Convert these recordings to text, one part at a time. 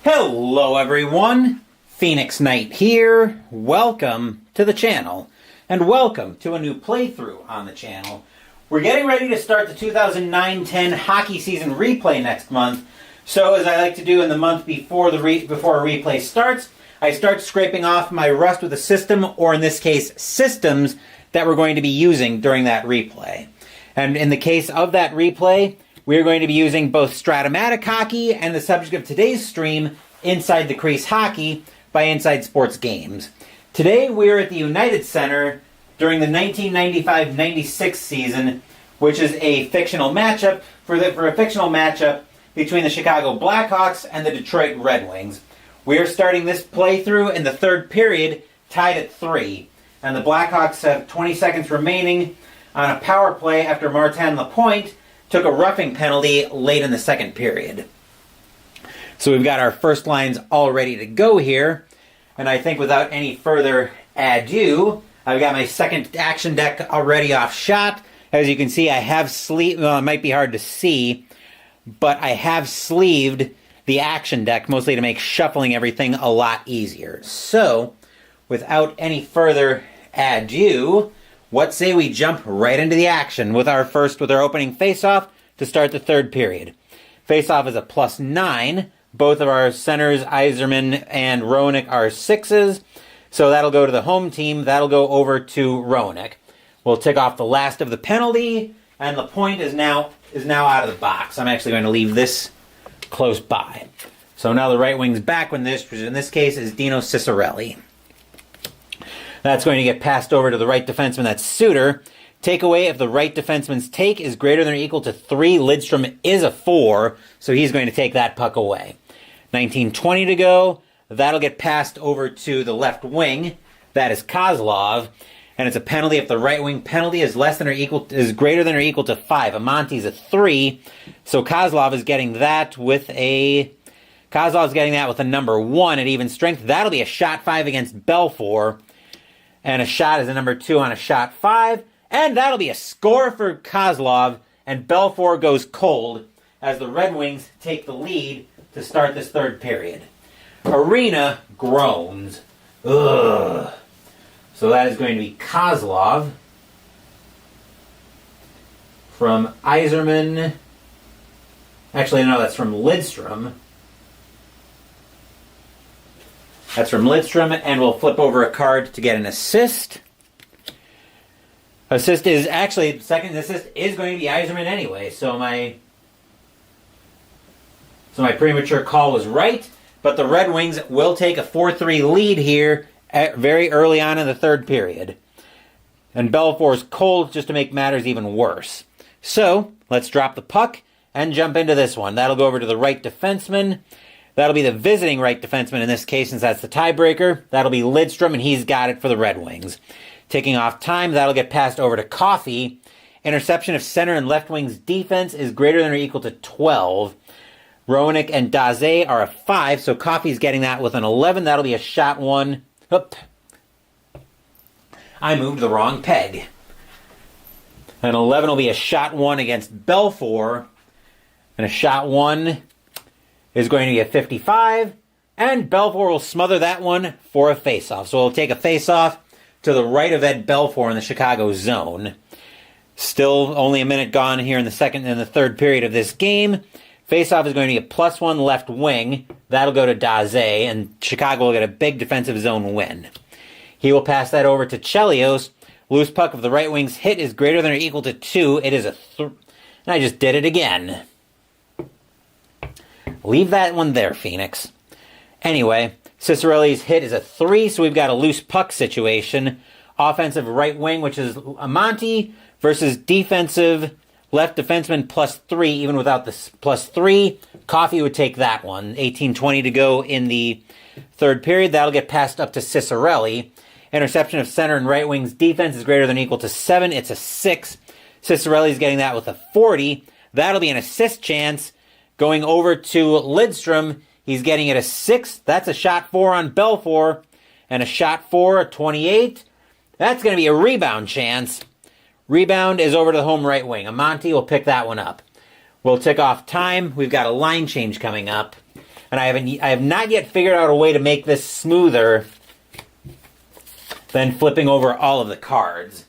Hello everyone, Phoenix Knight here. Welcome to the channel, and welcome to a new playthrough on the channel. We're getting ready to start the 2009-10 hockey season replay next month, so as I like to do in the month before before a replay starts, I start scraping off my rust with a system, or in this case, systems that we're going to be using during that replay. And in the case of that replay, we are going to be using both Stratomatic Hockey and the subject of today's stream, Inside the Crease Hockey by Inside Sports Games. Today we are at the United Center during the 1995-96 season, which is a fictional matchup for a fictional matchup between the Chicago Blackhawks and the Detroit Red Wings. We are starting this playthrough in the third period, tied at 3, and the Blackhawks have 20 seconds remaining on a power play after Martin Lapointe took a roughing penalty late in the second period. So we've got our first lines all ready to go here, and I think without any further ado, I've got my second action deck already off shot. As you can see, I have sleeved, well, it might be hard to see, but I have sleeved the action deck, mostly to make shuffling everything a lot easier. So, without any further ado, what say we jump right into the action with our opening face-off to start the third period. Face-off is a +9. Both of our centers, Yzerman and Roenick, are 6s. So that'll go to the home team. That'll go over to Roenick. We'll tick off the last of the penalty, and Lapointe is now out of the box. I'm actually going to leave this close by. So now the right wing's back, which in this case is Dino Ciccarelli. That's going to get passed over to the right defenseman, that's Suter. Takeaway, if the right defenseman's take is greater than or equal to 3, Lidstrom is a 4, so he's going to take that puck away. 19:20 to go. That'll get passed over to the left wing. That is Kozlov. And it's a penalty if the right wing penalty is greater than or equal to 5. Amonte's a 3, so Kozlov is getting that with a number 1 at even strength. That'll be a shot 5 against Belfour. And a shot is a number 2 on a shot 5. And that'll be a score for Kozlov. And Belfour goes cold as the Red Wings take the lead to start this third period. Arena groans. Ugh. So that is going to be Kozlov from Yzerman. Actually, no, that's from Lidstrom. That's from Lidstrom, and we'll flip over a card to get an assist. The second assist is going to be Yzerman anyway, so my premature call was right, but the Red Wings will take a 4-3 lead here very early on in the third period. And Belfour's cold just to make matters even worse. So, let's drop the puck and jump into this one. That'll go over to the right defenseman. That'll be the visiting right defenseman in this case, since that's the tiebreaker. That'll be Lidstrom, and he's got it for the Red Wings. Taking off time, that'll get passed over to Coffey. Interception if center and left wing's defense is greater than or equal to 12. Roenick and Daze are a 5, so Coffey's getting that with an 11. That'll be a shot 1. Oop. I moved the wrong peg. An 11 will be a shot 1 against Belfour. And a shot 1 is going to be a 55, and Belfour will smother that one for a face-off. So we'll take a face-off to the right of Ed Belfour in the Chicago zone. Still only a minute gone here in the third period of this game. Face-off is going to be a +1 left wing. That'll go to Daze, and Chicago will get a big defensive zone win. He will pass that over to Chelios. Loose puck if the right wing's hit is greater than or equal to 2. It is a 3. And I just did it again. Leave that one there, Phoenix. Anyway, Ciccarelli's hit is a 3, so we've got a loose puck situation. Offensive right wing, which is Amonte, versus defensive left defenseman +3, even without the +3. Coffey would take that one. 18:20 to go in the third period. That'll get passed up to Ciccarelli. Interception of center and right wing's defense is greater than or equal to 7. It's a 6. Ciccarelli's getting that with a 40. That'll be an assist chance. Going over to Lidstrom, he's getting it a 6. That's a shot 4 on Belfour. And a shot 4, a 28. That's going to be a rebound chance. Rebound is over to the home right wing. Amonte will pick that one up. We'll tick off time. We've got a line change coming up. and I have not yet figured out a way to make this smoother than flipping over all of the cards.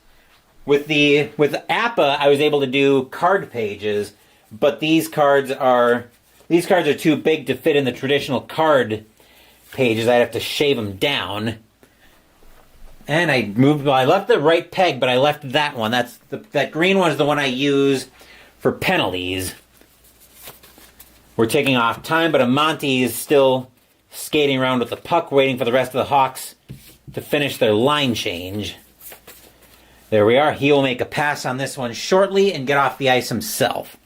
With APA, I was able to do card pages, but these cards are too big to fit in the traditional card pages. I'd have to shave them down. And I left the right peg, but I left that one. That green one is the one I use for penalties. We're taking off time, but Amonte is still skating around with the puck, waiting for the rest of the Hawks to finish their line change. There we are. He will make a pass on this one shortly and get off the ice himself.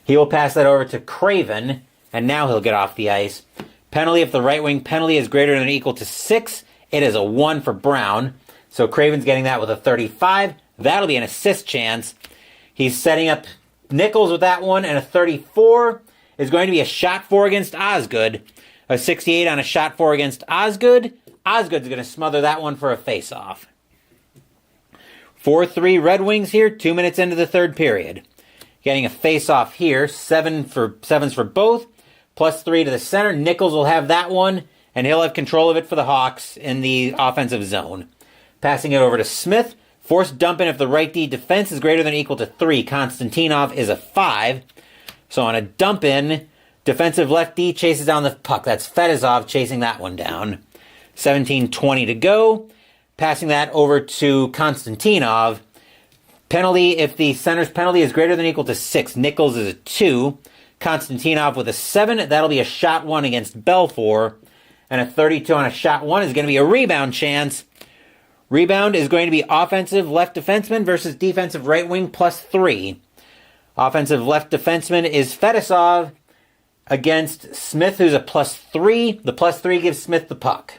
He will pass that over to Craven, and now he'll get off the ice. Penalty if the right wing penalty is greater than or equal to 6. It is a 1 for Brown. So Craven's getting that with a 35. That'll be an assist chance. He's setting up Nichols with that one, and a 34 is going to be a shot 4 against Osgood. A 68 on a shot 4 against Osgood. Osgood's going to smother that one for a face-off. 4-3 Red Wings here, 2 minutes into the third period. Getting a face-off here, 7's for both, plus 3 to the center. Nichols will have that one, and he'll have control of it for the Hawks in the offensive zone. Passing it over to Smith. Forced dump in if the right D defense is greater than or equal to 3. Konstantinov is a 5. So on a dump in, defensive left D chases down the puck. That's Fedosov chasing that one down. 17:20 to go. Passing that over to Konstantinov. Penalty if the center's penalty is greater than or equal to 6. Nichols is a 2. Konstantinov with a 7. That'll be a shot 1 against Belfour. And a 32 on a shot 1 is going to be a rebound chance. Rebound is going to be offensive left defenseman versus defensive right wing plus 3. Offensive left defenseman is Fedosov against Smith, who's a plus 3. The plus 3 gives Smith the puck.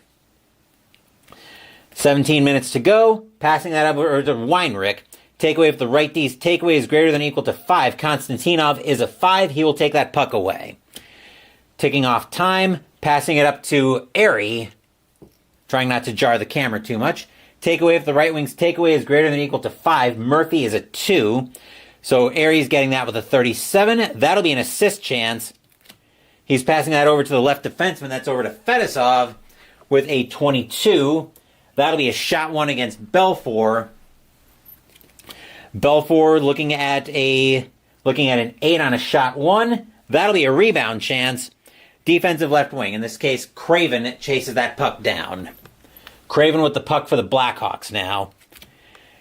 17 minutes to go. Passing that up over to Weinrich. Takeaway if the right D's takeaway is greater than or equal to 5. Konstantinov is a 5. He will take that puck away. Ticking off time. Passing it up to Airy. Trying not to jar the camera too much. Takeaway if the right wing's takeaway is greater than or equal to 5. Murphy is a 2. So Airy's getting that with a 37. That'll be an assist chance. He's passing that over to the left defenseman. That's over to Fedosov with a 22. That'll be a shot 1 against Belfour. Belfour looking at an 8 on a shot 1. That'll be a rebound chance. Defensive left wing. In this case, Craven chases that puck down. Craven with the puck for the Blackhawks now.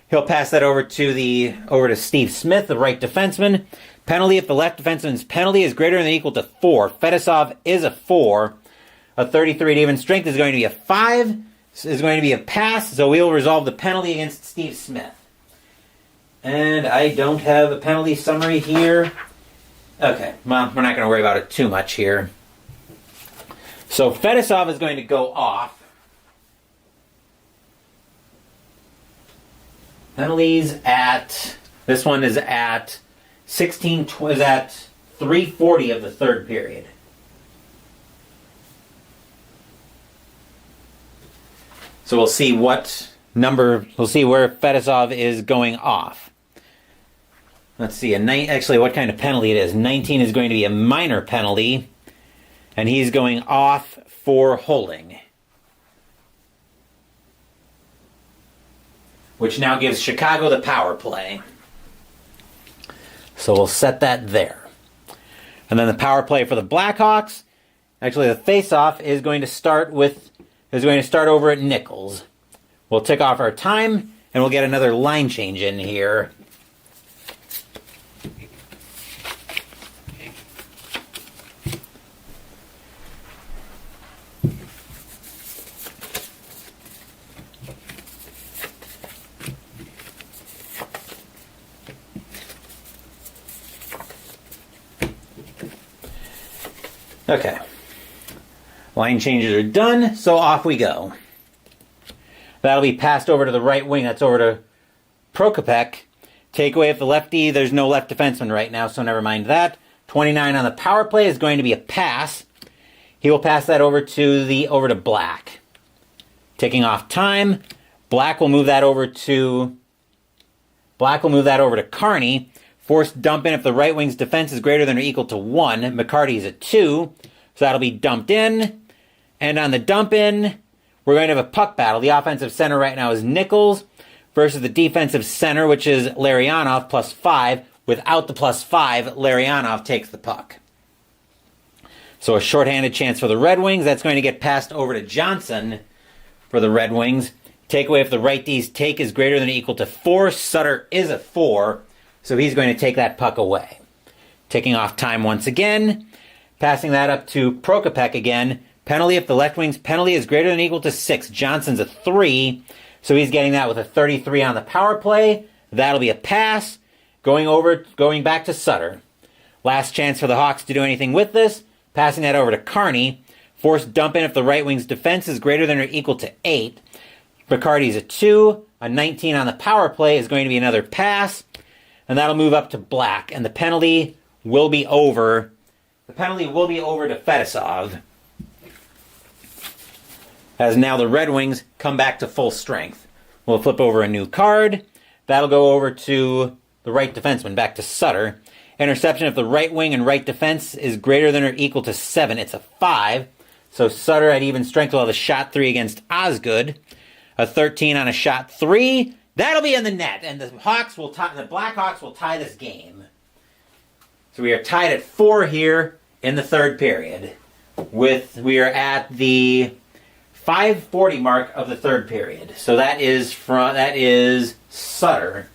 He'll pass that over to Steve Smith, the right defenseman. Penalty if the left defenseman's penalty is greater than or equal to 4. Fedosov is a 4. A 33 at even strength is going to be a 5. Is going to be a pass, so we'll resolve the penalty against Steve Smith. And I don't have a penalty summary here. Okay, well, we're not going to worry about it too much here. So Fedosov is going to go off. Penalties at, this one is at 3:40 of the third period. So we'll see where Fedosov is going off. Let's see, actually what kind of penalty it is. 19 is going to be a minor penalty, and he's going off for holding. Which now gives Chicago the power play. So we'll set that there. And then the power play for the Blackhawks. Actually, the face-off is going to start over at Nichols. We'll tick off our time, and we'll get another line change in here. Okay. Line changes are done, so off we go. That'll be passed over to the right wing. That's over to Prokopek. Takeaway if the lefty, there's no left defenseman right now, so never mind that. 29 on the power play is going to be a pass. He will pass that over to Black. Ticking off time. Black will move that over to Carney. Forced dump in if the right wing's defense is greater than or equal to 1. McCarty's a 2. So that'll be dumped in. And on the dump in, we're going to have a puck battle. The offensive center right now is Nichols versus the defensive center, which is Larionov, +5. Without the +5, Larionov takes the puck. So a shorthanded chance for the Red Wings. That's going to get passed over to Johnson for the Red Wings. Takeaway if the right D's take is greater than or equal to 4. Sutter is a 4, so he's going to take that puck away. Taking off time once again. Passing that up to Prokopek again. Penalty if the left wing's penalty is greater than or equal to 6. Johnson's a 3, so he's getting that with a 33 on the power play. That'll be a pass. Going back to Sutter. Last chance for the Hawks to do anything with this. Passing that over to Carney. Forced dump in if the right wing's defense is greater than or equal to 8. Riccardi's a 2. A 19 on the power play is going to be another pass. And that'll move up to Black. And the penalty will be over. The penalty will be over to Fedosov. As now the Red Wings come back to full strength. We'll flip over a new card. That'll go over to the right defenseman, back to Sutter. Interception if the right wing and right defense is greater than or equal to 7. It's a 5. So Sutter at even strength will have a shot 3 against Osgood. A 13 on a shot 3. That'll be in the net. And the Blackhawks will tie this game. So we are tied at 4 here in the third period. We are at the 5:40 mark of the third period. So that is Sutter.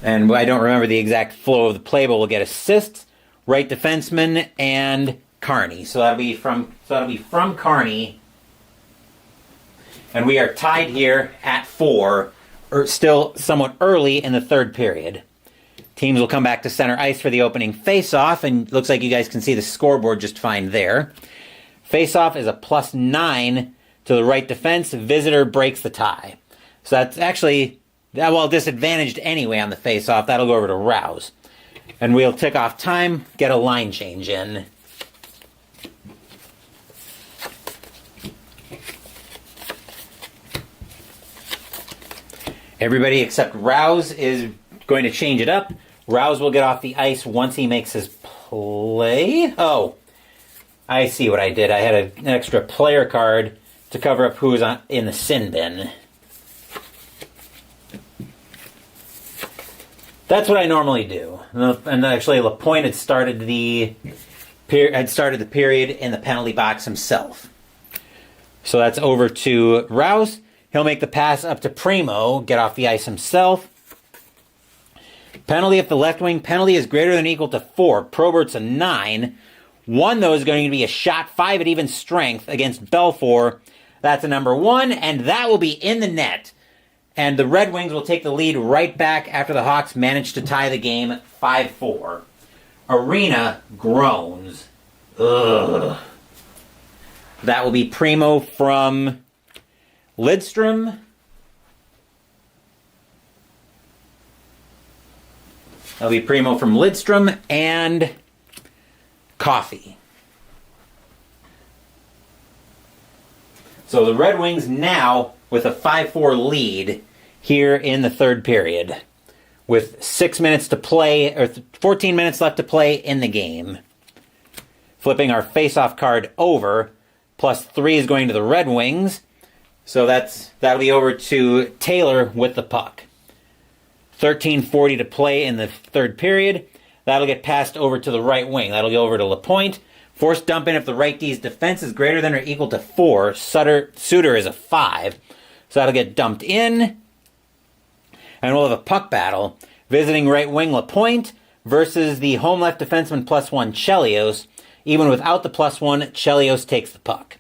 And I don't remember the exact flow of the play, but we'll get assists, right defenseman, and Carney. So that'll be from Carney. And we are tied here at 4, or still somewhat early in the third period. Teams will come back to center ice for the opening face-off, and looks like you guys can see the scoreboard just fine there. Face-off is a +9 to the right defense. Visitor breaks the tie. So that's actually, disadvantaged anyway on the face-off. That'll go over to Rouse. And we'll tick off time, get a line change in. Everybody except Rouse is going to change it up. Rouse will get off the ice once he makes his play. Oh, I see what I did. I had an extra player card to cover up who was in the sin bin. That's what I normally do. And actually, Lapointe had started the period in the penalty box himself. So that's over to Rouse. He'll make the pass up to Primo, get off the ice himself. Penalty if the left wing penalty is greater than or equal to 4. Probert's a 9. 1, though, is going to be a shot 5 at even strength against Belfour. That's a number 1, and that will be in the net. And the Red Wings will take the lead right back after the Hawks manage to tie the game 5-4. Arena groans. Ugh. That will be Primo from Lidstrom. That'll be Primo from Lidstrom and Coffee. So the Red Wings now with a 5-4 lead here in the third period, with 6 minutes to play, or 14 minutes left to play in the game. Flipping our face-off card over, +3 is going to the Red Wings, so that'll be over to Taylor with the puck. 13:40 to play in the third period. That'll get passed over to the right wing. That'll go over to Lapointe. Forced dump in if the right D's defense is greater than or equal to 4. Suter is a 5. So that'll get dumped in. And we'll have a puck battle. Visiting right wing Lapointe versus the home left defenseman +1 Chelios. Even without the +1, Chelios takes the puck.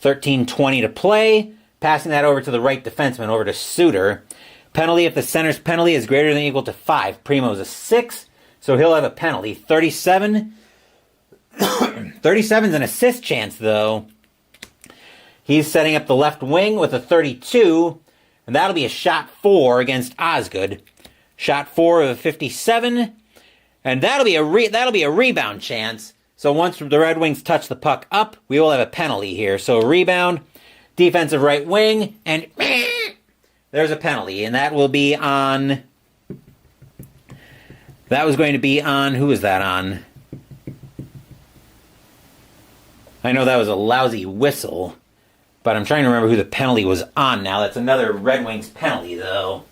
13:20 to play. Passing that over to the right defenseman, over to Suter. Penalty if the center's penalty is greater than or equal to 5. Primo's a 6, so he'll have a penalty. 37. 37's an assist chance, though. He's setting up the left wing with a 32, and that'll be a shot 4 against Osgood. Shot 4 of a 57, and that'll be a rebound chance. So once the Red Wings touch the puck up, we will have a penalty here. So rebound, defensive right wing, and there's a penalty, and that will be on That was going to be on... Who was that on? I know that was a lousy whistle, but I'm trying to remember who the penalty was on now. That's another Red Wings penalty, though.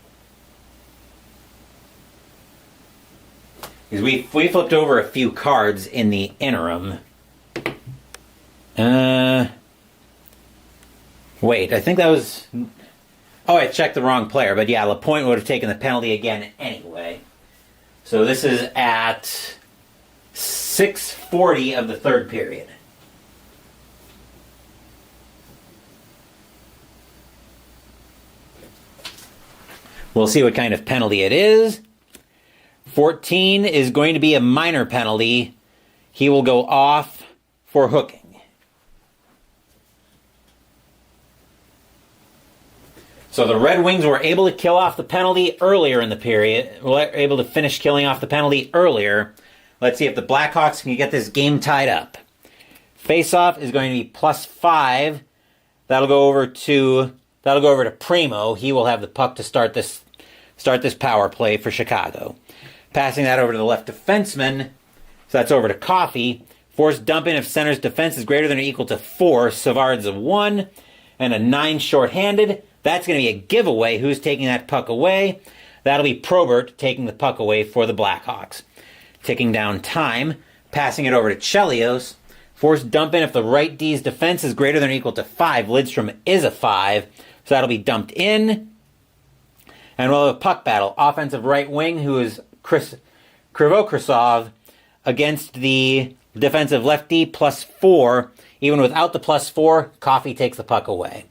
Because we flipped over a few cards in the interim. Wait, I think that was... Oh, I checked the wrong player, but yeah, Lapointe would have taken the penalty again anyway. So this is at 6:40 of the third period. We'll see what kind of penalty it is. 14 is going to be a minor penalty. He will go off for hooking. So the Red Wings were able to kill off the penalty earlier in the period. Were able to finish killing off the penalty earlier. Let's see if the Blackhawks can get this game tied up. Face-off is going to be +5. That'll go over to Primo. He will have the puck to start this power play for Chicago. Passing that over to the left defenseman. So that's over to Coffey. Forced dump in if center's defense is greater than or equal to 4. Savard's a 1. And a 9 shorthanded. That's going to be a giveaway. Who's taking that puck away? That'll be Probert taking the puck away for the Blackhawks. Ticking down time. Passing it over to Chelios. Forced dump in if the right D's defense is greater than or equal to 5. Lidstrom is a 5. So that'll be dumped in. And we'll have a puck battle. Offensive right wing, who is Krivokrisov, against the defensive lefty, +4. Even without the +4, Coffey takes the puck away.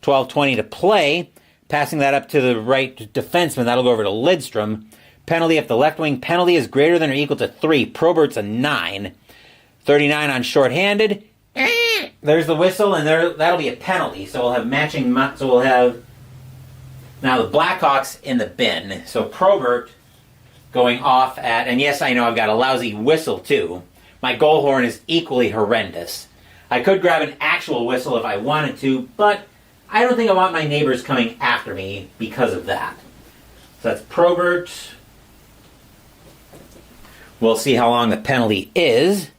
12:20 to play. Passing that up to the right defenseman. That'll go over to Lidstrom. Penalty if the left wing penalty is greater than or equal to 3. Probert's a 9. 39 on shorthanded. There's the whistle, and that'll be a penalty. So we'll have matching... So we'll have... Now the Blackhawks in the bin. So Probert going off at... And yes, I know I've got a lousy whistle, too. My goal horn is equally horrendous. I could grab an actual whistle if I wanted to, but I don't think I want my neighbors coming after me because of that. So that's Probert. We'll see how long the penalty is.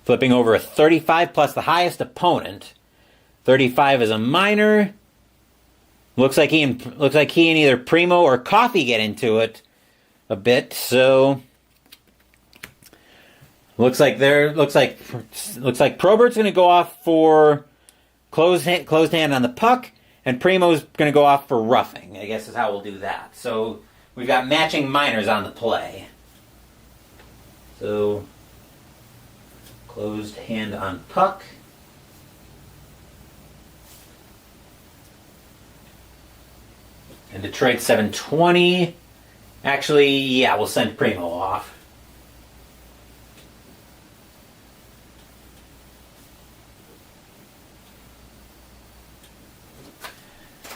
Flipping over a 35 plus the highest opponent. 35 is a minor. Looks like he and either Primo or Coffey get into it a bit. So looks like Probert's going to go off for closed hand on the puck, and Primo's going to go off for roughing. I guess is how we'll do that. So we've got matching minors on the play. So closed hand on puck. And Detroit 7:20. Actually, yeah, we'll send Primo off.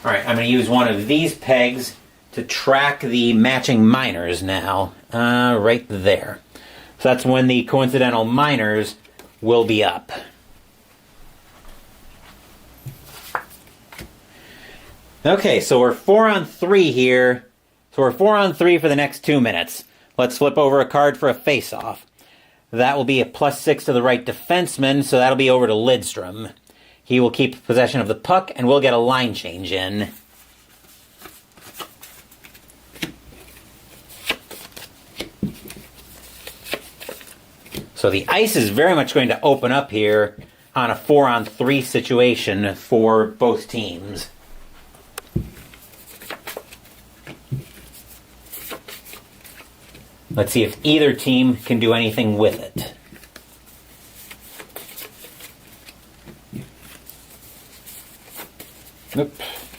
All right, I'm going to use one of these pegs to track the matching minors now. Right there. So that's when the coincidental minors will be up. Okay, so we're 4-on-3 here. So we're 4-on-3 for the next 2 minutes. Let's flip over a card for a face-off. That will be a +6 to the right defenseman, so that'll be over to Lidstrom. He will keep possession of the puck, and we'll get a line change in. So the ice is very much going to open up here on a 4-on-3 situation for both teams. Let's see if either team can do anything with it. Oop,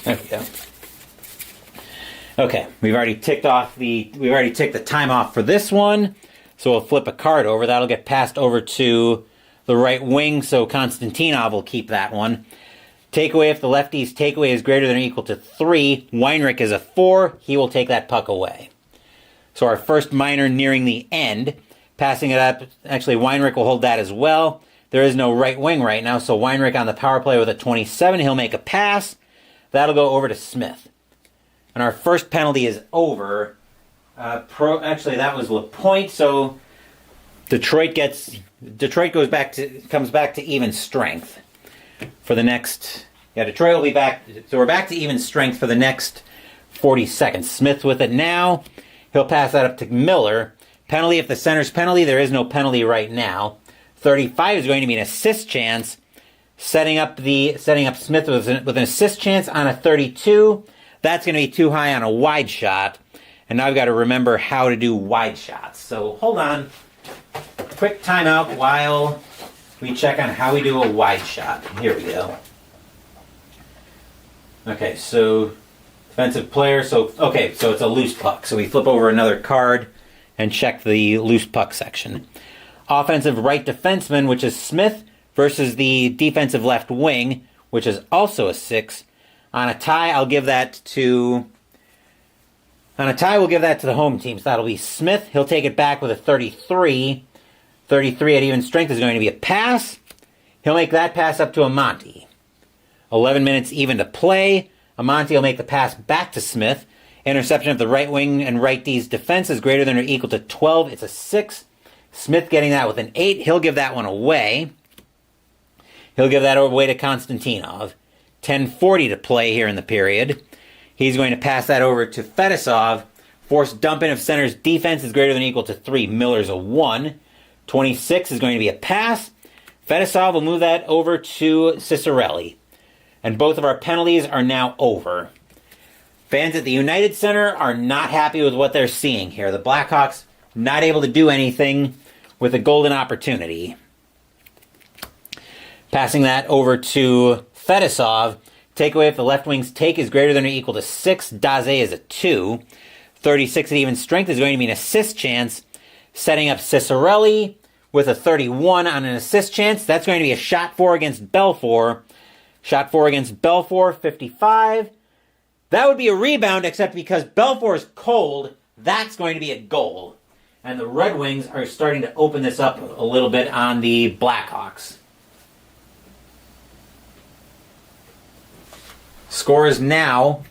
there we go. Okay, we've already ticked the time off for this one. So we'll flip a card over. That'll get passed over to the right wing, so Konstantinov will keep that one. Takeaway if the lefty's takeaway is greater than or equal to 3. Weinrich is a 4. He will take that puck away. So our first minor nearing the end. Passing it up. Actually, Weinrich will hold that as well. There is no right wing right now, so Weinrich on the power play with a 27. He'll make a pass. That'll go over to Smith. And our first penalty is over. Actually, that was LaPointe. So Detroit comes back to even strength for the next. Yeah, Detroit will be back. So we're back to even strength for the next 40 seconds. Smith with it now. He'll pass that up to Miller. Penalty, if the center's penalty, there is no penalty right now. 35 is going to be an assist chance. Setting up Smith with an assist chance on a 32. That's going to be too high on a wide shot. And now I've got to remember how to do wide shots. So hold on. Quick timeout while we check on how we do a wide shot. Here we go. Okay, so defensive player. So it's a loose puck. So we flip over another card and check the loose puck section. Offensive right defenseman, which is Smith, versus the defensive left wing, which is also a 6. On a tie, we'll give that to the home team. So that'll be Smith. He'll take it back with a 33. 33 at even strength is going to be a pass. He'll make that pass up to Amonte. 11 minutes even to play. Amonte will make the pass back to Smith. Interception of the right wing and right D's defense is greater than or equal to 12. It's a 6. Smith getting that with an 8. He'll give that one away. He'll give that away to Konstantinov. 10:40 to play here in the period. He's going to pass that over to Fedosov. Forced dump in of center's defense is greater than or equal to 3. Miller's a 1. 26 is going to be a pass. Fedosov will move that over to Cicerelli. And both of our penalties are now over. Fans at the United Center are not happy with what they're seeing here. The Blackhawks not able to do anything with a golden opportunity. Passing that over to Fedosov. Takeaway if the left wing's take is greater than or equal to 6. Daze is a 2. 36 at even strength is going to be an assist chance. Setting up Cicerelli with a 31 on an assist chance. That's going to be a shot 4 against Belfour. Shot 4 against Belfour, 55. That would be a rebound, except because Belfour is cold, that's going to be a goal. And the Red Wings are starting to open this up a little bit on the Blackhawks. Score is now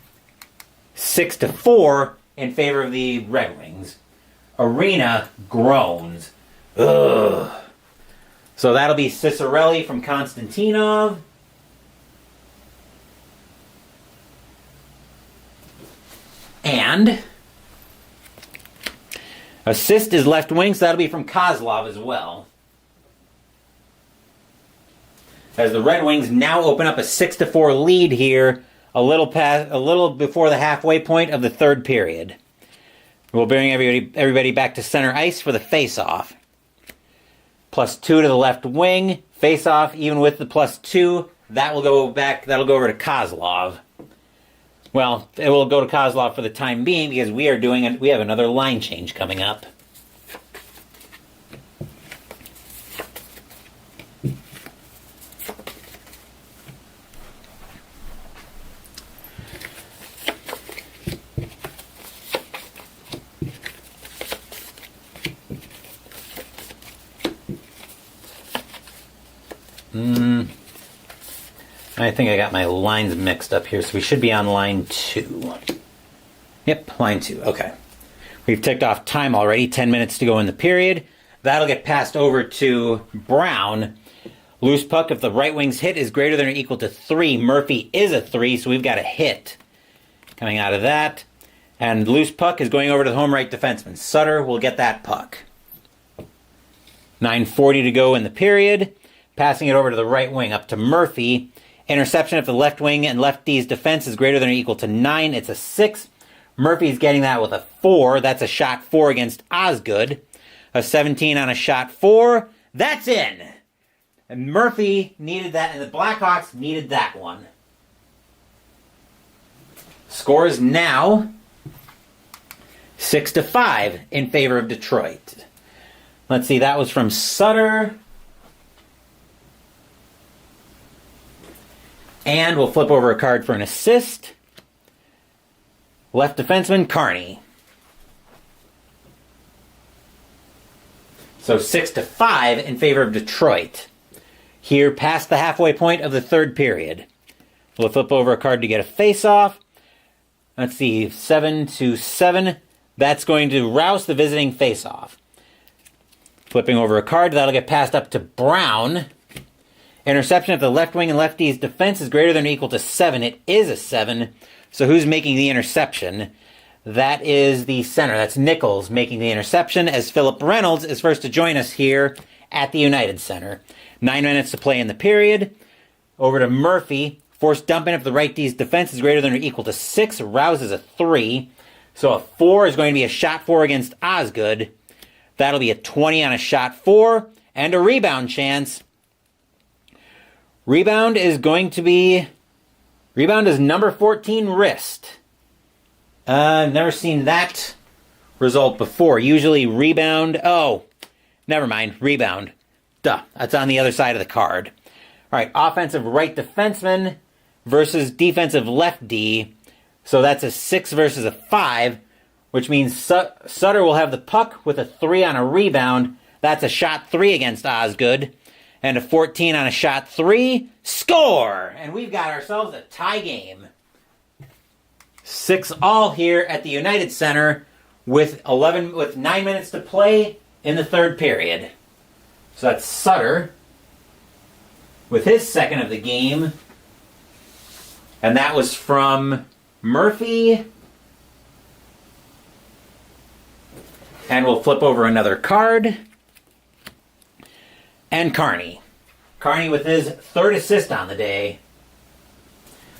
6-4 in favor of the Red Wings. Arena groans. Ugh. So that'll be Cicerelli from Konstantinov. And assist is left wing, so that'll be from Kozlov as well. As the Red Wings now open up a 6-4 lead here, a little before the halfway point of the third period. We'll bring everybody back to center ice for the face-off. +2 to the left wing. Face-off, even with the +2, that'll go over to Kozlov. Well, it will go to Kozlov for the time being because we have another line change coming up. I think I got my lines mixed up here, so we should be on line 2. Yep, line 2. Okay. We've ticked off time already, 10 minutes to go in the period. That'll get passed over to Brown. Loose puck, if the right wing's hit is greater than or equal to 3. Murphy is a 3, so we've got a hit coming out of that. And loose puck is going over to the home right defenseman. Sutter will get that puck. 9:40 to go in the period. Passing it over to the right wing, up to Murphy. Interception if the left wing and left D's defense is greater than or equal to 9. It's a 6. Murphy's getting that with a 4. That's a shot 4 against Osgood. A 17 on a shot 4. That's in. And Murphy needed that, and the Blackhawks needed that one. Score is now 6-5 in favor of Detroit. Let's see, that was from Sutter. And we'll flip over a card for an assist. Left defenseman, Carney. So 6-5 in favor of Detroit. Here, past the halfway point of the third period. We'll flip over a card to get a face-off. Let's see, 7-7. That's going to rouse the visiting faceoff. Flipping over a card, that'll get passed up to Brown. Interception if the left wing and lefty's defense is greater than or equal to 7. It is a 7. So who's making the interception? That is the center. That's Nichols making the interception, as Philip Reynolds is first to join us here at the United Center. 9 minutes to play in the period. Over to Murphy. Forced dump in if the right D's defense is greater than or equal to 6. Rouse is a 3. So a 4 is going to be a shot 4 against Osgood. That'll be a 20 on a shot 4. And a rebound chance. Rebound is number 14, wrist. I've never seen that result before. Usually rebound. Oh, never mind. Rebound. Duh. That's on the other side of the card. All right. Offensive right defenseman versus defensive left D. So that's a 6 versus a 5, which means Sutter will have the puck with a 3 on a rebound. That's a shot 3 against Osgood. And a 14 on a shot 3. Score! And we've got ourselves a tie game. 6-all here at the United Center with 9 minutes to play in the third period. So that's Sutter with his second of the game. And that was from Murphy. And we'll flip over another card. And Carney. Carney with his third assist on the day.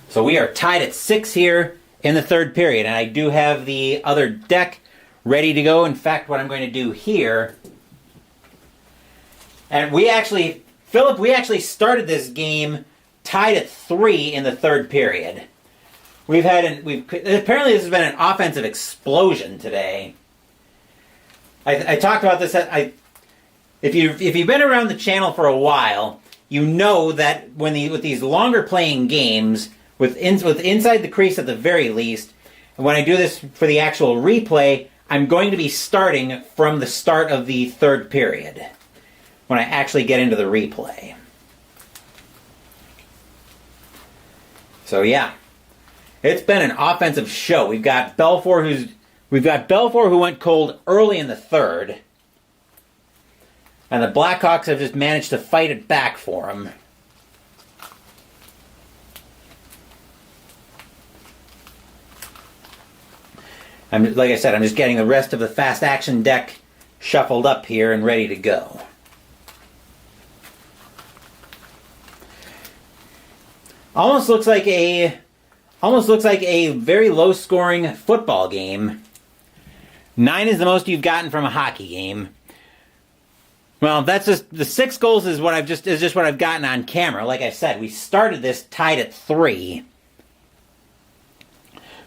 So we are tied at 6 here in the third period. And I do have the other deck ready to go. In fact, what I'm going to do here... And we actually started this game tied at 3 in the third period. Apparently this has been an offensive explosion today. I talked about this if you've been around the channel for a while, you know that with these longer playing games, with inside the crease at the very least, and when I do this for the actual replay, I'm going to be starting from the start of the third period when I actually get into the replay. So yeah, it's been an offensive show. We've got Belfour who went cold early in the third. And the Blackhawks have just managed to fight it back for him. Like I said, I'm just getting the rest of the fast action deck shuffled up here and ready to go. Almost looks like a very low scoring football game. 9 is the most you've gotten from a hockey game. Well, that's just the 6 goals is just what I've gotten on camera. Like I said, we started this tied at 3.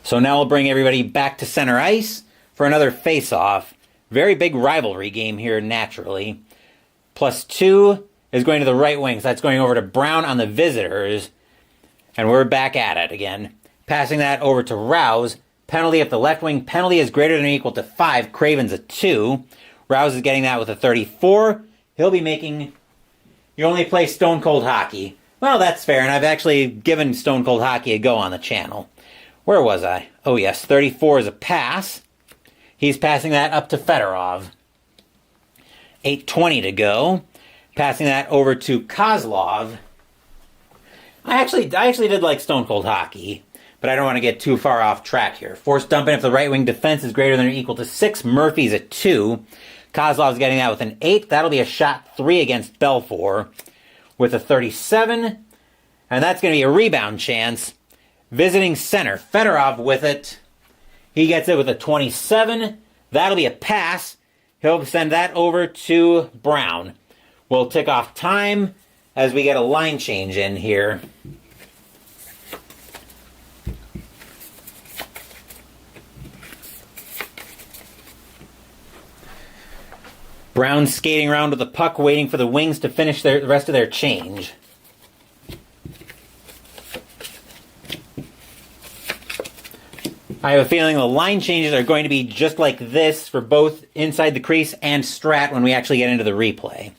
So now we'll bring everybody back to center ice for another face-off. Very big rivalry game here, naturally. +2 is going to the right wing, so that's going over to Brown on the visitors. And we're back at it again. Passing that over to Rouse. Penalty if the left wing penalty is greater than or equal to 5. Craven's a 2. Rouse is getting that with a 34. He'll be making... You only play Stone Cold Hockey. Well, that's fair, and I've actually given Stone Cold Hockey a go on the channel. Where was I? Oh, yes, 34 is a pass. He's passing that up to Fedorov. 8:20 to go. Passing that over to Kozlov. I actually did like Stone Cold Hockey, but I don't want to get too far off track here. Forced dump in if the right wing defense is greater than or equal to 6. Murphy's a 2. Kozlov's getting that with an 8. That'll be a shot 3 against Belfour with a 37. And that's going to be a rebound chance. Visiting center, Fedorov with it. He gets it with a 27. That'll be a pass. He'll send that over to Brown. We'll tick off time as we get a line change in here. Brown skating around with the puck, waiting for the wings to finish the rest of their change. I have a feeling the line changes are going to be just like this for both inside the crease and Strat when we actually get into the replay.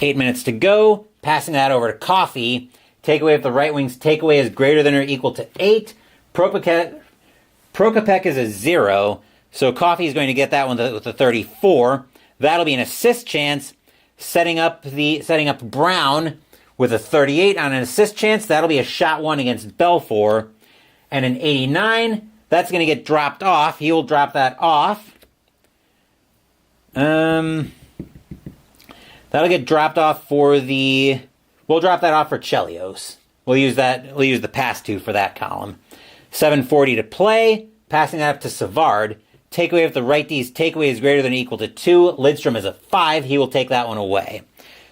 8 minutes to go. Passing that over to Coffee. Takeaway if the right wing's takeaway is greater than or equal to 8. Prokopek is a 0. So Coffee is going to get that one with a 34. That'll be an assist chance, setting up Brown with a 38 on an assist chance. That'll be a shot one against Belfour. And an 89, that's going to get dropped off. He will drop that off. That'll get dropped off for the... We'll drop that off for Chelios. We'll use the pass to for that column. 7:40 to play. Passing that up to Savard. Takeaway with the right D's takeaway is greater than or equal to 2. Lidstrom is a 5. He will take that one away.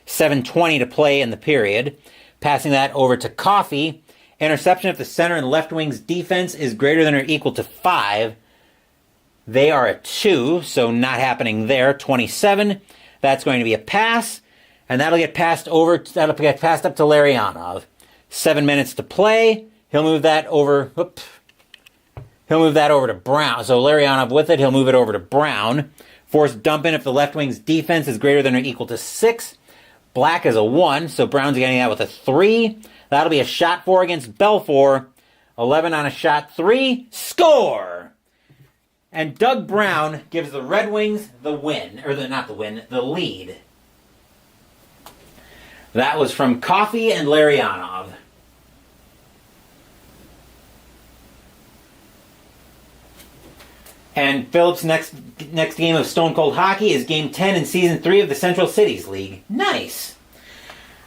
7:20 to play in the period. Passing that over to Coffee. Interception if the center and left wing's defense is greater than or equal to 5. They are a 2, so not happening there. 27. That's going to be a pass. And that'll get passed up to Larionov. 7 minutes to play. He'll move that over. He'll move that over to Brown. So Larionov with it. He'll move it over to Brown. Force dump in if the left wing's defense is greater than or equal to 6. Black is a 1, so Brown's getting that with a 3. That'll be a shot 4 against Belfour. 11 on a shot 3. Score! And Doug Brown gives the Red Wings the win. The lead. That was from Coffee and Larionov. And Phillips' next game of Stone Cold Hockey is Game 10 in Season 3 of the Central Cities League. Nice.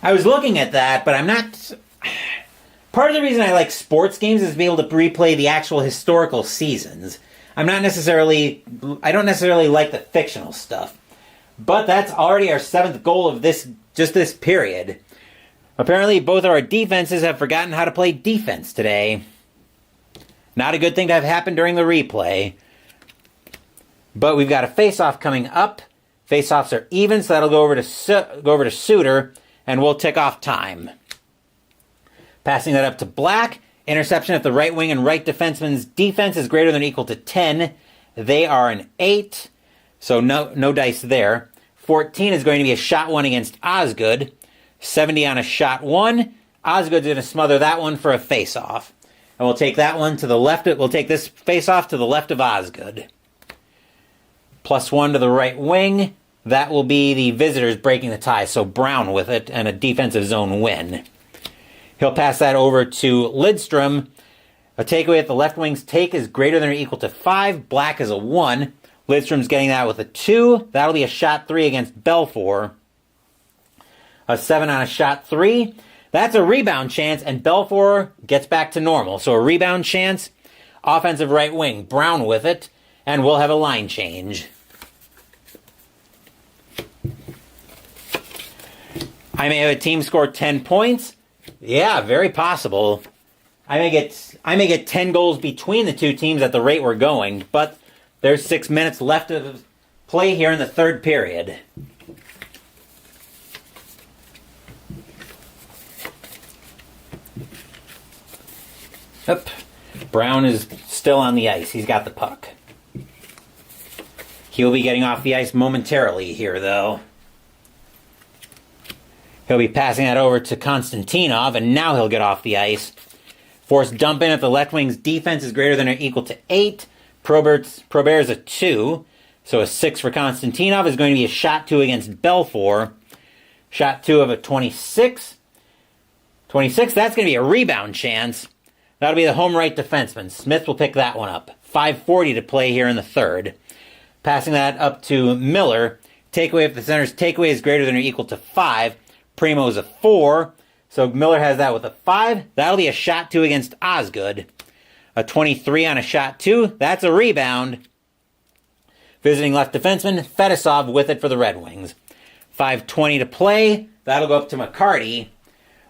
I was looking at that, but I'm not... Part of the reason I like sports games is to be able to replay the actual historical seasons. I don't necessarily like the fictional stuff. But that's already our 7th goal of this period. Apparently, both of our defenses have forgotten how to play defense today. Not a good thing to have happened during the replay. But we've got a face-off coming up. Face-offs are even, so that'll go over to Suter, and we'll tick off time. Passing that up to Black. Interception if the right wing and right defenseman's defense is greater than or equal to 10. They are an 8, so no dice there. 14 is going to be a shot 1 against Osgood. 70 on a shot 1. Osgood's going to smother that one for a face-off. And we'll take that one to the left. We'll take this face-off to the left of Osgood. +1 to the right wing. That will be the visitors breaking the tie, so Brown with it, and a defensive zone win. He'll pass that over to Lidstrom. A takeaway at the left wing's take is greater than or equal to 5. Black is a 1. Lidstrom's getting that with a 2. That'll be a shot 3 against Belfour. A 7 on a shot 3. That's a rebound chance, and Belfour gets back to normal. So a rebound chance, offensive right wing, Brown with it, and we'll have a line change. I may have a team score 10 points. Yeah, very possible. I may get 10 goals between the two teams at the rate we're going, but there's 6 minutes left of play here in the third period. Yep. Brown is still on the ice. He's got the puck. He'll be getting off the ice momentarily here, though. He'll be passing that over to Konstantinov, and now he'll get off the ice. Force dump in if the left wing's defense is greater than or equal to 8. Probert's a 2. So a 6 for Konstantinov is going to be a shot 2 against Belfour. Shot 2 of a 26. 26, that's going to be a rebound chance. That'll be the home right defenseman. Smith will pick that one up. 5:40 to play here in the third. Passing that up to Miller. Takeaway if the center's takeaway is greater than or equal to 5. Primo's a 4. So Miller has that with a 5. That'll be a shot 2 against Osgood. A 23 on a shot 2. That's a rebound. Visiting left defenseman, Fedosov with it for the Red Wings. 5:20 to play. That'll go up to McCarty.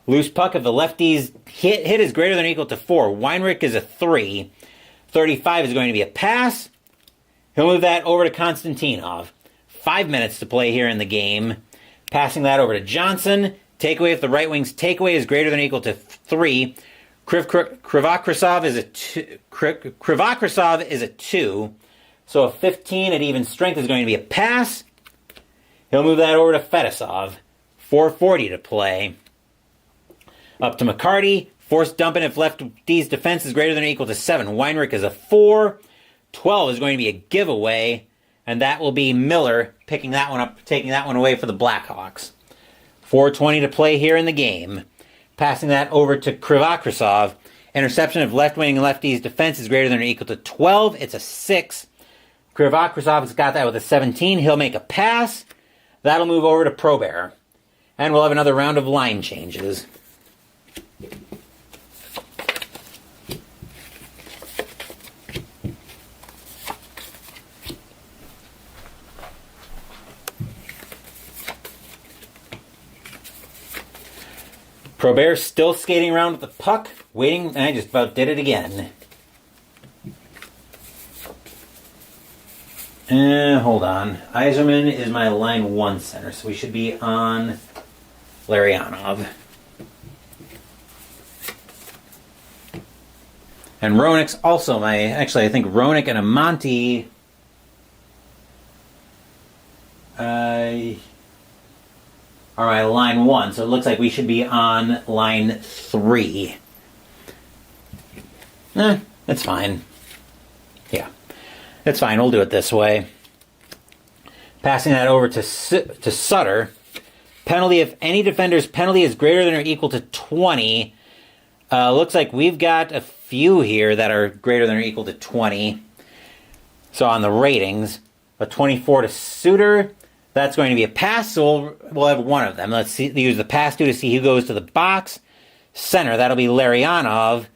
Loose puck of the lefties. Hit is greater than or equal to 4. Weinrich is a 3. 35 is going to be a pass. He'll move that over to Konstantinov. 5 minutes to play here in the game. Passing that over to Johnson. Takeaway if the right wing's takeaway is greater than or equal to 3. Krivakrisov is a 2. So a 15 at even strength is going to be a pass. He'll move that over to Fedosov. 4:40 to play. Up to McCarty. Force dumping if left D's defense is greater than or equal to 7. Weinrich is a 4. 12 is going to be a giveaway, and that will be Miller picking that one up, taking that one away for the Blackhawks. 4:20 to play here in the game. Passing that over to Krivakrisov. Interception of left wing and lefty's defense is greater than or equal to 12. It's a 6. Krivakrisov has got that with a 17. He'll make a pass. That'll move over to Probert. And we'll have another round of line changes. Probert still skating around with the puck, waiting, and I just about did it again. Hold on. Yzerman is my line 1 center, so we should be on Larionov. And Roenick's also actually I think Roenick and Amonte are my line 1, so it looks like we should be on line 3. That's fine. Yeah, that's fine. We'll do it this way. Passing that over to Sutter. Penalty, if any defender's penalty is greater than or equal to 20. Looks like we've got a few here that are greater than or equal to 20. So on the ratings, a 24 to Suter. That's going to be a pass, so we'll have one of them. Let's use the pass to see who goes to the box. Center, that'll be Larionov.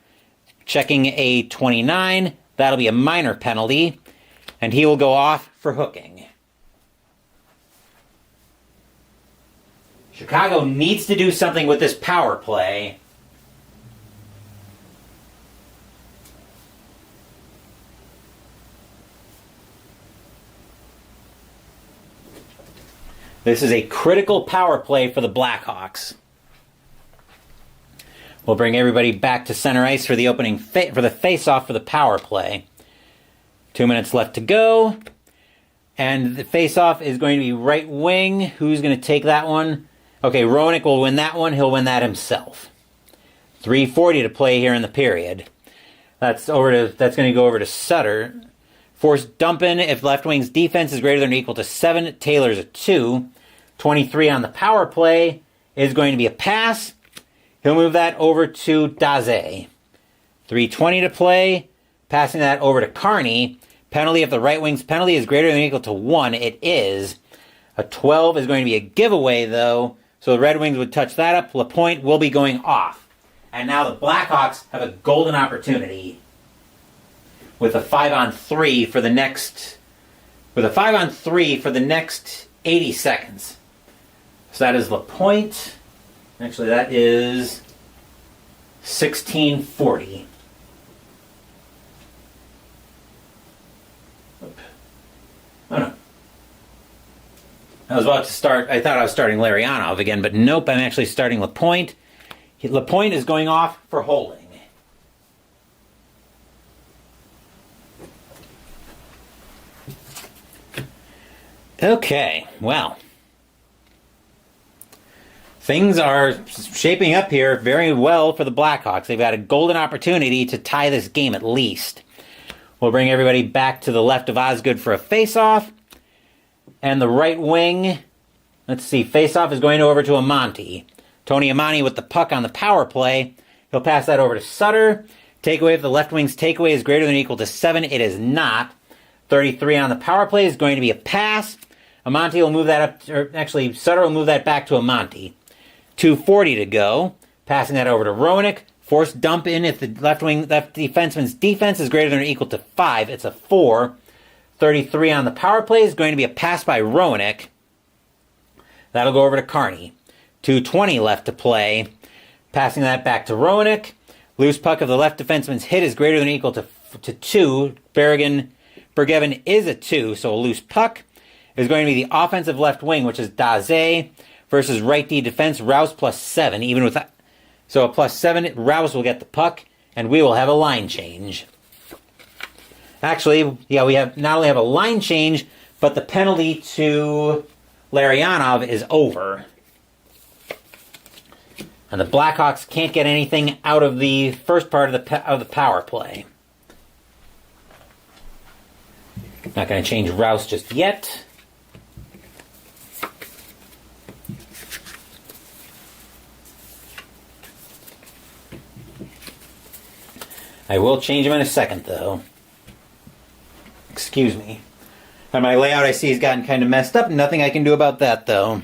Checking a 29. That'll be a minor penalty. And he will go off for hooking. Chicago needs to do something with this power play. This is a critical power play for the Blackhawks. We'll bring everybody back to center ice for the opening for the face-off for the power play. 2 minutes left to go. And the face-off is going to be right wing. Who's going to take that one? Okay, Roenick will win that one. He'll win that himself. 3:40 to play here in the period. That's going to go over to Sutter. Force dumping if left wing's defense is greater than or equal to 7. Taylor's a 2. 23 on the power play is going to be a pass. He'll move that over to Daze. 3:20 to play. Passing that over to Carney. Penalty if the right wing's penalty is greater than or equal to 1. It is. A 12 is going to be a giveaway, though. So the Red Wings would touch that up. LaPointe will be going off. And now the Blackhawks have a golden opportunity with a 5-on-3 for the next 80 seconds. So that is LaPointe. Actually, that is 16:40. Oh no. I was about to start, I thought I was starting Larionov again, but nope, I'm actually starting LaPointe. LaPointe is going off for holding. Okay, well. Things are shaping up here very well for the Blackhawks. They've got a golden opportunity to tie this game at least. We'll bring everybody back to the left of Osgood for a face-off. And the right wing, let's see, face-off is going over to Amonte. Tony Amonte with the puck on the power play. He'll pass that over to Sutter. Takeaway if the left wing's takeaway is greater than or equal to 7. It is not. 33 on the power play is going to be a pass. Amonte will move that up, or actually Sutter will move that back to Amonte. 2:40 to go. Passing that over to Roenick. Force dump in if the left defenseman's defense is greater than or equal to 5. It's a 4. 33 on the power play is going to be a pass by Roenick. That'll go over to Carney. 2:20 left to play. Passing that back to Roenick. Loose puck of the left defenseman's hit is greater than or equal to 2. Bergevin is a 2, so a loose puck is going to be the offensive left wing, which is Daze, versus right D defense, Rouse +7. Even with that, so a +7, Rouse will get the puck, and we will have a line change. Actually, yeah, we have not only have a line change, but the penalty to Larionov is over. And the Blackhawks can't get anything out of the first part of the power play. Not going to change Rouse just yet. I will change him in a second, though. Excuse me. On my layout, I see he's gotten kind of messed up. Nothing I can do about that, though.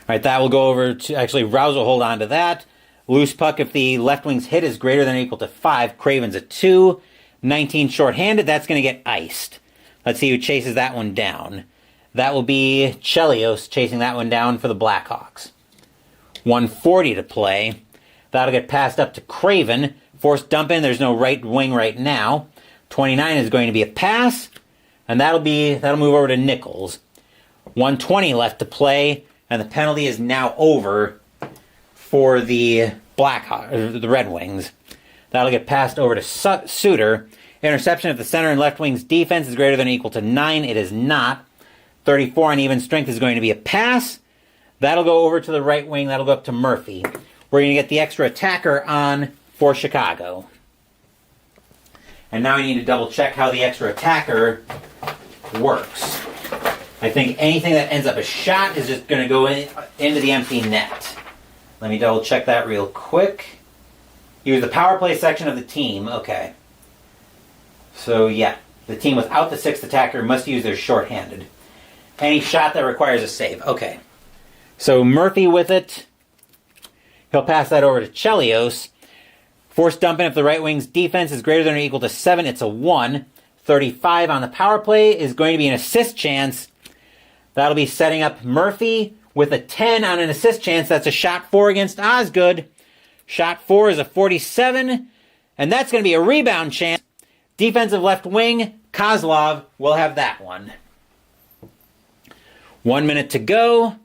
Alright, that will go over to... Actually, Rouse will hold on to that. Loose puck, if the left wing's hit is greater than or equal to 5. Craven's a 2. 19 shorthanded, that's going to get iced. Let's see who chases that one down. That will be Chelios chasing that one down for the Blackhawks. 140 to play. That'll get passed up to Craven. Forced dump in, there's no right wing right now. 29 is going to be a pass. And that'll move over to Nichols. 120 left to play. And the penalty is now over for the Blackhawks, the Red Wings. That'll get passed over to Suter. Interception if the center and left wing's defense is greater than or equal to 9. It is not. 34 on even strength is going to be a pass. That'll go over to the right wing. That'll go up to Murphy. We're going to get the extra attacker on for Chicago. And now I need to double check how the extra attacker works. I think anything that ends up a shot is just going to go into the empty net. Let me double check that real quick. Use the power play section of the team. Okay. So yeah, the team without the 6th attacker must use their shorthanded. Any shot that requires a save. Okay. So Murphy with it. He'll pass that over to Chelios. Force dump in if the right wing's defense is greater than or equal to 7. It's a 1. 35 on the power play is going to be an assist chance. That'll be setting up Murphy with a 10 on an assist chance. That's a shot 4 against Osgood. Shot 4 is a 47. And that's going to be a rebound chance. Defensive left wing, Kozlov will have that one. 1 minute to go.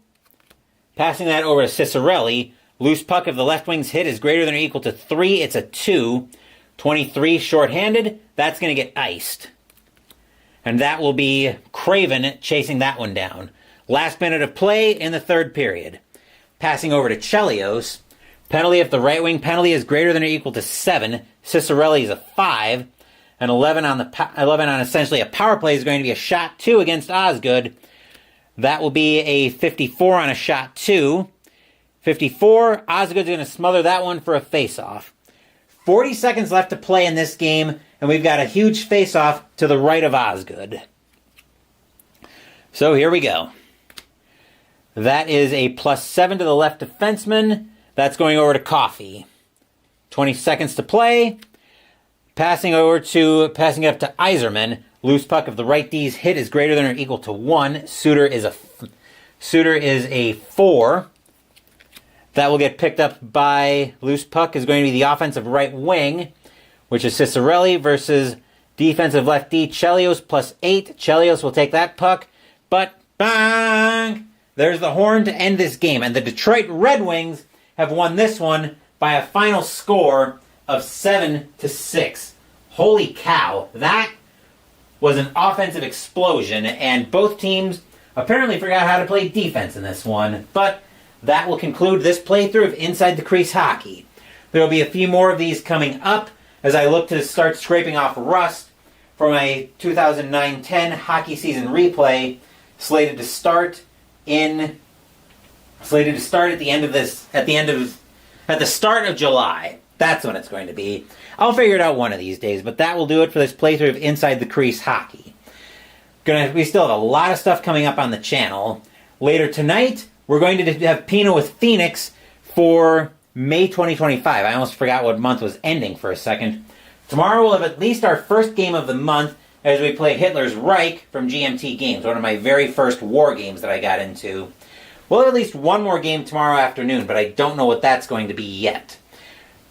Passing that over to Cicerelli. Loose puck if the left wing's hit is greater than or equal to 3. It's a 2. 23 shorthanded. That's going to get iced. And that will be Craven chasing that one down. Last minute of play in the third period. Passing over to Chelios. Penalty if the right wing penalty is greater than or equal to 7. Cicerelli is a 5. And 11 on essentially a power play is going to be a shot 2 against Osgood. That will be a 54 on a shot 2. 54, Osgood's going to smother that one for a face-off. 40 seconds left to play in this game, and we've got a huge face-off to the right of Osgood. So here we go. That is a +7 to the left defenseman. That's going over to Coffey. 20 seconds to play. Passing it up to Yzerman. Loose puck if the right D's hit is greater than or equal to 1. Suter is a 4. That will get picked up by loose puck is going to be the offensive right wing, which is Cicerelli versus defensive left D, Chelios +8. Chelios will take that puck, but bang! There's the horn to end this game. And the Detroit Red Wings have won this one by a final score of 7-6. Holy cow. That was an offensive explosion, and both teams apparently forgot how to play defense in this one. But that will conclude this playthrough of Inside the Crease Hockey. There will be a few more of these coming up as I look to start scraping off rust for my 2009-10 hockey season replay, slated to start at the start of July. That's when it's going to be. I'll figure it out one of these days, but that will do it for this playthrough of Inside the Crease Hockey. We still have a lot of stuff coming up on the channel. Later tonight, we're going to have Pino with Phoenix for May 2025. I almost forgot what month was ending for a second. Tomorrow we'll have at least our first game of the month as we play Hitler's Reich from GMT Games, one of my very first war games that I got into. We'll have at least one more game tomorrow afternoon, but I don't know what that's going to be yet.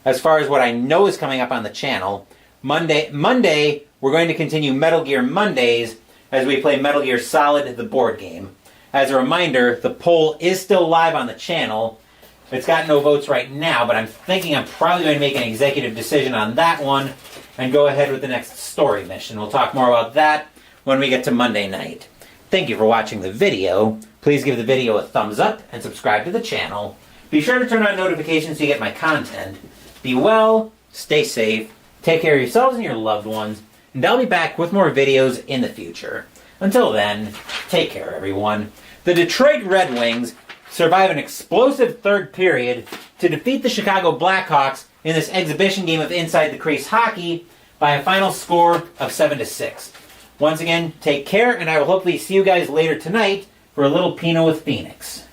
As far as what I know is coming up on the channel, Monday we're going to continue Metal Gear Mondays as we play Metal Gear Solid, the board game. As a reminder, the poll is still live on the channel. It's got no votes right now, but I'm thinking I'm probably going to make an executive decision on that one and go ahead with the next story mission. We'll talk more about that when we get to Monday night. Thank you for watching the video. Please give the video a thumbs up and subscribe to the channel. Be sure to turn on notifications so you get my content. Be well, stay safe, take care of yourselves and your loved ones, and I'll be back with more videos in the future. Until then, take care, everyone. The Detroit Red Wings survive an explosive third period to defeat the Chicago Blackhawks in this exhibition game of Inside the Crease hockey by a final score of 7-6. Once again, take care, and I will hopefully see you guys later tonight for a little Pinot with Phoenix.